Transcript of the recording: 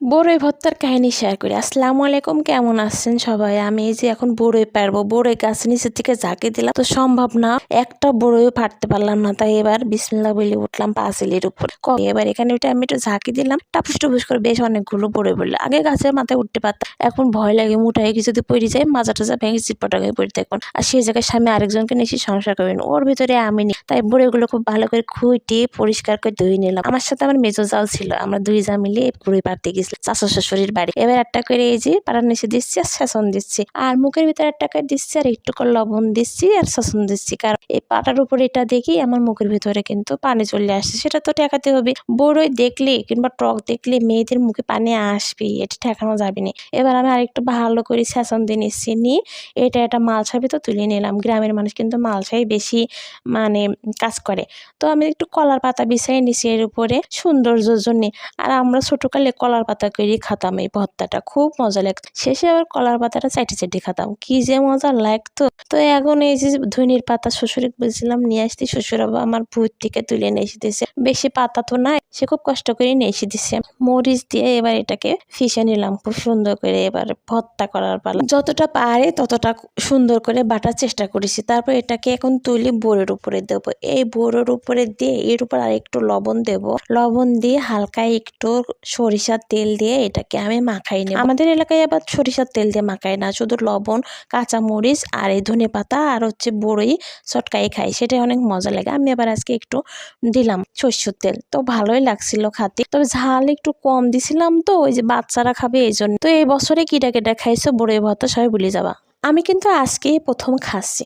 বড়ই ভর্তার কাহিনী শেয়ার করি। আসসালামু আলাইকুম, কেমন আছেন সবাই? আমি এই যে এখন বড়ই পারবো, বড়ই গাছ নিচের থেকে ঝাঁকি দিলাম তো সম্ভব না, একটা বড়ইও পারতে পারলাম না। তাই এবার বিসমিল্লাহ বলে উঠলাম পাঁচিলের উপরে। এবার এখানে ওইটা আমি একটু ঝাঁকি দিলাম, টাপুস টুপুস করে বেশ অনেকগুলো বড়ই পড়লো। আগে গাছের মাথায় উঠতে পারতাম, এখন ভয় লাগে মোটায় কিছু যদি পড়ে যায় মাজা টাজা ভেঙে চিটপটা হয়ে পড়ে থাকুন। আর সেই জায়গায় স্বামী আরেকজনকে নিয়ে সংসার করবেন, ওর ভিতরে আমি নি। তাই বড়ইগুলো খুব ভালো করে খুঁটে পরিষ্কার করে ধুয়ে নিলাম। আমার সাথে আমার মেজো যাও ছিল, আমরা দুই যা মিলে বড়ই পারতে গেছিলাম চাচা শ্বশুরের বাড়ি। এবার একটা করে এই যে পাড়ার নিচে দিচ্ছি আর সেচন দিচ্ছি, আর মুখের ভিতরে একটা করে দিচ্ছি আর একটু করে লবণ দিচ্ছি আর সেচন দিচ্ছি, কারণ এই পাটার উপরে এটা দেখি আমার মুখের ভিতরে কিন্তু পানি চলে আসছে, সেটা তো ঠেকাতে হবে। বড়ই দেখলে কিংবা টক দেখলে মেয়েদের মুখে পানি আসবে, এটা ঠেকানো যাবে না। এবার আমি আরেকটু ভালো করে সেচন দিয়ে নিচ্ছি, নিয়ে এটা একটা মালসার ভিতর তুলে নিলাম। গ্রামের মানুষ কিন্তু মালসাই বেশি মানে কাজ করে। তো আমি একটু কলার পাতা বিছাই নিছি এর উপরে সৌন্দর্যের জন্য। আর আমরা ছোটকালে কলার পাতা করে খাতাম, এই ভর্তাটা খুব মজা লাগতো। শেষে আবার কলার পাতাটা চাইটে চাইটে খাতাম, কি যে মজা লাগতো। তো এখন এই যে ধনির পাতা শ্বশুরে বলছিলাম নিয়ে আসতে, শ্বশুর আবার আমার ভুঁই থেকে তুলে নিয়ে এসে দিয়েছে। বেশি পাতা তো নাই, সে খুব কষ্ট করে নিয়ে এসে দিচ্ছে। মরিচ দিয়ে এবার এটাকে ফিশে নিলাম খুব সুন্দর করে। এবার ভর্তা করার পালা, যতটা পারে ততটা সুন্দর করে বাটার চেষ্টা করেছি। তারপর এটাকে এখন তুলি বোরের উপরে দেবো। এই বোরের উপরে দিয়ে এর উপর আর একটু লবণ দেব, লবণ দিয়ে হালকা একটু সরিষার তেল দিয়ে এটাকে আমি মাখাই নেব। আমাদের এলাকায় আবার সরিষার তেল দিয়ে মাখাই না, শুধু লবণ, কাঁচা মরিচ আর এই ধনেপাতা আর হচ্ছে বড়ই চটকাই খাই, সেটা অনেক মজা লাগে। আমি আবার আজকে একটু দিলাম সরষের তেল, তো ভালোই লাগছিল খাতে, তবে ঝাল একটু কম দিছিলাম, তো ওই যে বাচ্চারা খাবে এই জন্য। তো এই বছরে কিটা কেটা খাইছো বড়ই ভর্তা সবাই ভুলে যাবা। আমি কিন্তু আজকেই প্রথম খাচ্ছি।